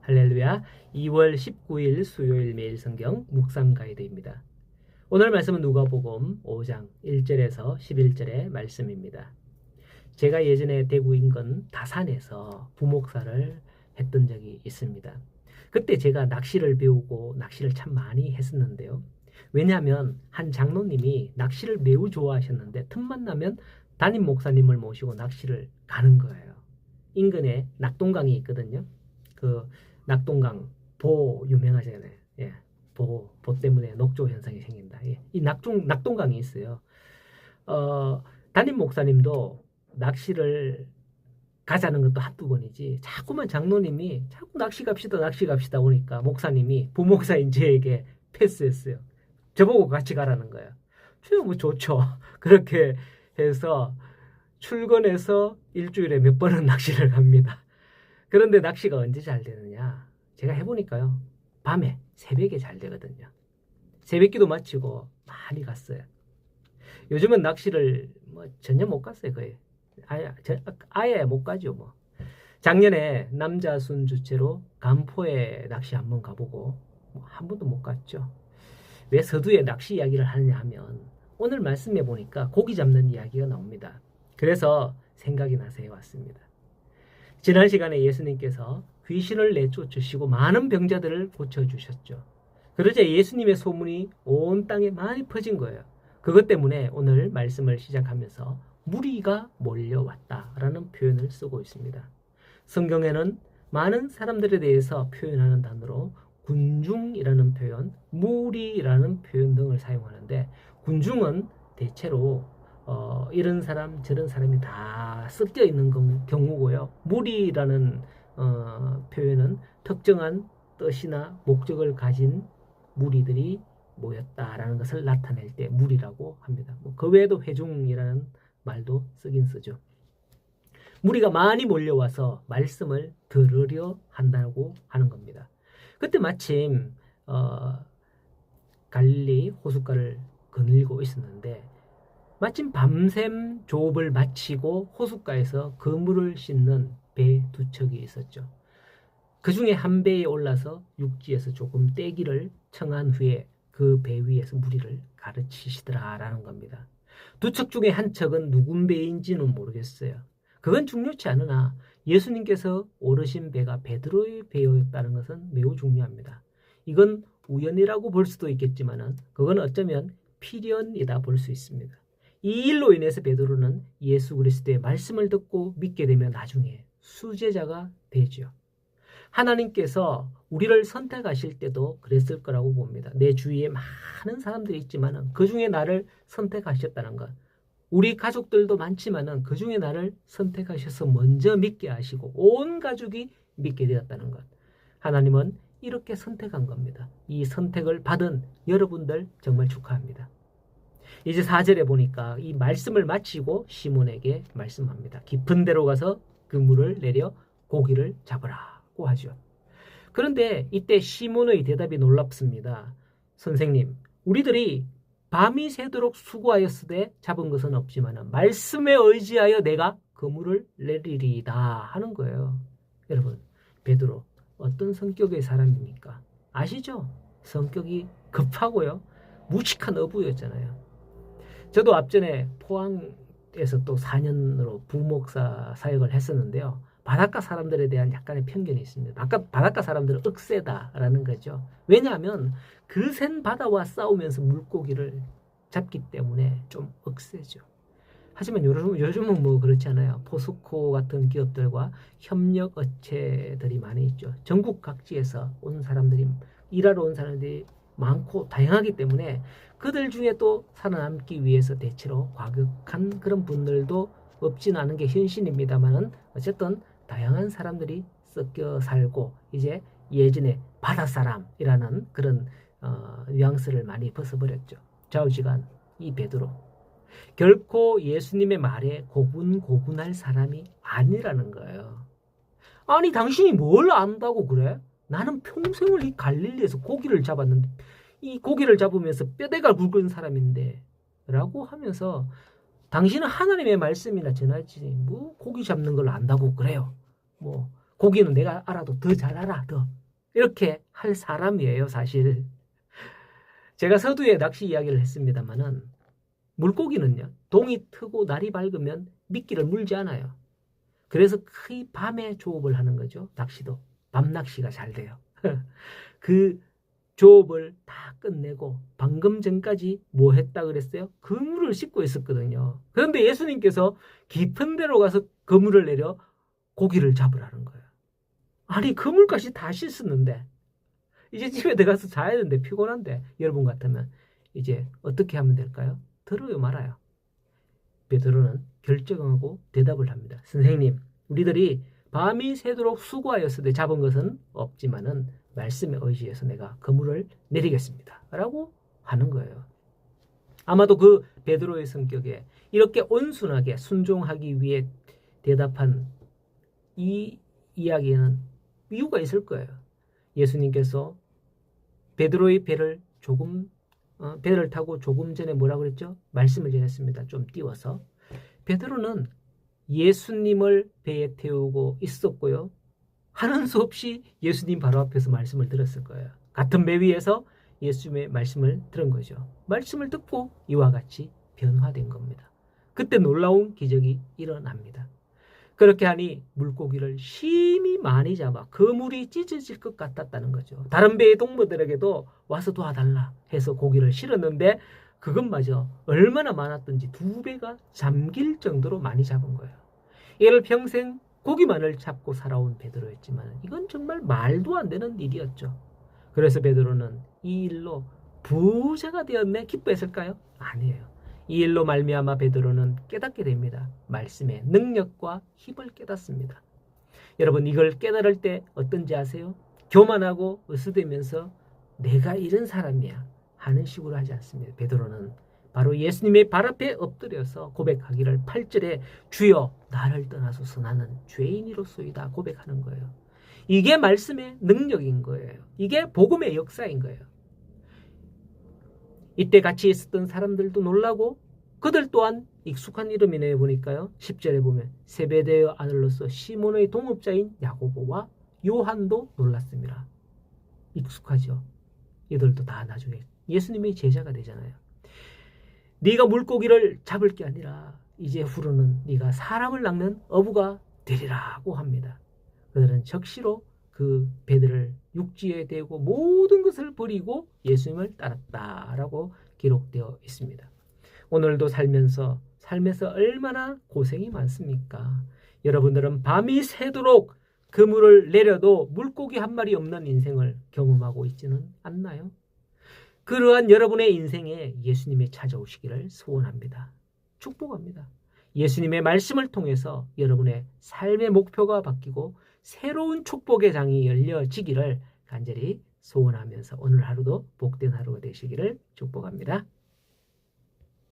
할렐루야. 2월 19일 수요일 매일 성경 묵상 가이드입니다. 오늘 말씀은 누가복음 5장 1절에서 11절의 말씀입니다. 제가 예전에 대구 인근 다산에서 부목사를 했던 적이 있습니다. 그때 제가 낚시를 배우고 낚시를 참 많이 했었는데요. 왜냐하면 한 장로님이 낚시를 매우 좋아하셨는데 틈만 나면 담임 목사님을 모시고 낚시를 가는 거예요. 인근에 낙동강이 있거든요. 그 낙동강 보 유명하잖아요. 예, 보 때문에 녹조 현상이 생긴다. 예, 이 낙동강이 있어요. 담임 목사님도 낚시를 가자는 것도 한두 번이지 자꾸만 장로님이 자꾸 낚시 갑시다 오니까 목사님이 부목사인 저에게 패스했어요. 저보고 같이 가라는 거예요. 뭐 좋죠. 그렇게 해서 출근해서 일주일에 몇 번은 낚시를 갑니다. 그런데 낚시가 언제 잘 되느냐? 제가 해보니까요. 밤에 새벽에 잘 되거든요. 새벽기도 마치고 많이 갔어요. 요즘은 낚시를 전혀 못 갔어요. 거의. 아예 못 가죠. 뭐. 작년에 남자순 주체로 간포에 낚시 한번 가보고 한 번도 못 갔죠. 왜 서두에 낚시 이야기를 하느냐 하면 오늘 말씀해 보니까 고기 잡는 이야기가 나옵니다. 그래서 생각이 나서 해왔습니다. 지난 시간에 예수님께서 귀신을 내쫓으시고 많은 병자들을 고쳐주셨죠. 그러자 예수님의 소문이 온 땅에 많이 퍼진 거예요. 그것 때문에 오늘 말씀을 시작하면서 무리가 몰려왔다라는 표현을 쓰고 있습니다. 성경에는 많은 사람들에 대해서 표현하는 단어로 군중이라는 표현, 무리라는 표현 등을 사용하는데 군중은 대체로 이런 사람 저런 사람이 다 섞여 있는 경우고요. 무리라는 표현은 특정한 뜻이나 목적을 가진 무리들이 모였다라는 것을 나타낼 때 무리라고 합니다. 그 외에도 회중이라는 말도 쓰긴 쓰죠. 무리가 많이 몰려와서 말씀을 들으려 한다고 하는 겁니다. 그때 마침 갈릴리 호숫가를 거닐고 있었는데 마침 밤샘 조업을 마치고 호숫가에서 그물을 씻는 배 두 척이 있었죠. 그 중에 한 배에 올라서 육지에서 조금 떼기를 청한 후에 그 배 위에서 무리를 가르치시더라라는 겁니다. 두 척 중에 한 척은 누군 배인지는 모르겠어요. 그건 중요치 않으나 예수님께서 오르신 배가 베드로의 배였다는 것은 매우 중요합니다. 이건 우연이라고 볼 수도 있겠지만 그건 어쩌면 필연이다 볼 수 있습니다. 이 일로 인해서 베드로는 예수 그리스도의 말씀을 듣고 믿게 되면 나중에 수제자가 되죠. 하나님께서 우리를 선택하실 때도 그랬을 거라고 봅니다. 내 주위에 많은 사람들이 있지만 그 중에 나를 선택하셨다는 것. 우리 가족들도 많지만 그 중에 나를 선택하셔서 먼저 믿게 하시고 온 가족이 믿게 되었다는 것. 하나님은 이렇게 선택한 겁니다. 이 선택을 받은 여러분들 정말 축하합니다. 이제 4절에 보니까 이 말씀을 마치고 시몬에게 말씀합니다. 깊은 데로 가서 그물을 내려 고기를 잡으라고 하죠. 그런데 이때 시몬의 대답이 놀랍습니다. 선생님, 우리들이 밤이 새도록 수고하였으되 잡은 것은 없지만 말씀에 의지하여 내가 그물을 내리리이다 하는 거예요. 여러분, 베드로 어떤 성격의 사람입니까? 아시죠? 성격이 급하고요. 무식한 어부였잖아요. 저도 앞전에 포항에서 또 4년으로 부목사 사역을 했었는데요. 바닷가 사람들에 대한 약간의 편견이 있습니다. 바닷가 사람들은 억세다라는 거죠. 왜냐하면 그센 바다와 싸우면서 물고기를 잡기 때문에 좀 억세죠. 하지만 요즘은 뭐 그렇지 않아요. 포스코 같은 기업들과 협력 업체들이 많이 있죠. 전국 각지에서 온 사람들이 일하러 온 사람들이 많고 다양하기 때문에 그들 중에 또 살아남기 위해서 대체로 과격한 그런 분들도 없진 않은 게 현실입니다만은 어쨌든 다양한 사람들이 섞여 살고 이제 예전에 바다사람이라는 그런 뉘앙스를 많이 벗어버렸죠. 좌우지간 이 베드로 결코 예수님의 말에 고분고분할 사람이 아니라는 거예요. 아니 당신이 뭘 안다고 그래? 나는 평생을 이 갈릴리에서 고기를 잡았는데 이 고기를 잡으면서 뼈대가 굵은 사람인데 라고 하면서 당신은 하나님의 말씀이나 전하지 뭐 고기 잡는 걸 안다고 그래요. 뭐 고기는 내가 알아도 더 잘 알아. 더 이렇게 할 사람이에요, 사실. 제가 서두에 낚시 이야기를 했습니다만은 물고기는요, 동이 트고 날이 밝으면 미끼를 물지 않아요. 그래서 거의 밤에 조업을 하는 거죠. 낚시도. 밤 낚시가 잘 돼요. 그 조업을 다 끝내고 방금 전까지 뭐 했다 그랬어요? 그물을 씻고 있었거든요. 그런데 예수님께서 깊은 데로 가서 그물을 내려 고기를 잡으라는 거예요. 아니, 그물까지 다 씻었는데 이제 집에 들어가서 자야 되는데 피곤한데 여러분 같으면 이제 어떻게 하면 될까요? 들어요 말아요. 베드로는 결정하고 대답을 합니다. 선생님, 우리들이 밤이 새도록 수고하였으되 잡은 것은 없지만은 말씀에 의지해서 내가 그물을 내리겠습니다. 라고 하는 거예요. 아마도 그 베드로의 성격에 이렇게 온순하게 순종하기 위해 대답한 이 이야기에는 이유가 있을 거예요. 예수님께서 베드로의 배를 타고 조금 전에 뭐라고 그랬죠? 말씀을 전했습니다. 좀 띄워서. 베드로는 예수님을 배에 태우고 있었고요. 하는 수 없이 예수님 바로 앞에서 말씀을 들었을 거예요. 같은 배 위에서 예수님의 말씀을 들은 거죠. 말씀을 듣고 이와 같이 변화된 겁니다. 그때 놀라운 기적이 일어납니다. 그렇게 하니 물고기를 심히 많이 잡아 그물이 찢어질 것 같았다는 거죠. 다른 배의 동무들에게도 와서 도와달라 해서 고기를 실었는데 그것마저 얼마나 많았던지 2배가 잠길 정도로 많이 잡은 거예요. 이를 평생 고기만을 잡고 살아온 베드로였지만 이건 정말 말도 안 되는 일이었죠. 그래서 베드로는 이 일로 부자가 되었네 기뻐했을까요? 아니에요. 이 일로 말미암아 베드로는 깨닫게 됩니다. 말씀의 능력과 힘을 깨닫습니다. 여러분, 이걸 깨달을 때 어떤지 아세요? 교만하고 으스대면서 내가 이런 사람이야 하는 식으로 하지 않습니다. 베드로는 바로 예수님의 발 앞에 엎드려서 고백하기를 8절에 주여 나를 떠나소서 나는 죄인이로소이다 고백하는 거예요. 이게 말씀의 능력인 거예요. 이게 복음의 역사인 거예요. 이때 같이 있었던 사람들도 놀라고 그들 또한 익숙한 이름이네 보니까요. 10절에 보면 세베대의 아들로서 시몬의 동업자인 야고보와 요한도 놀랐습니다. 익숙하죠. 이들도 다 나중에 예수님의 제자가 되잖아요. 네가 물고기를 잡을 게 아니라 이제 후로는 네가 사람을 낚는 어부가 되리라고 합니다. 그들은 적시로 그 배들을 육지에 대고 모든 것을 버리고 예수님을 따랐다라고 기록되어 있습니다. 오늘도 삶에서 얼마나 고생이 많습니까? 여러분들은 밤이 새도록 그물을 내려도 물고기 한 마리 없는 인생을 경험하고 있지는 않나요? 그러한 여러분의 인생에 예수님이 찾아오시기를 소원합니다. 축복합니다. 예수님의 말씀을 통해서 여러분의 삶의 목표가 바뀌고 새로운 축복의 장이 열려지기를 간절히 소원하면서 오늘 하루도 복된 하루가 되시기를 축복합니다.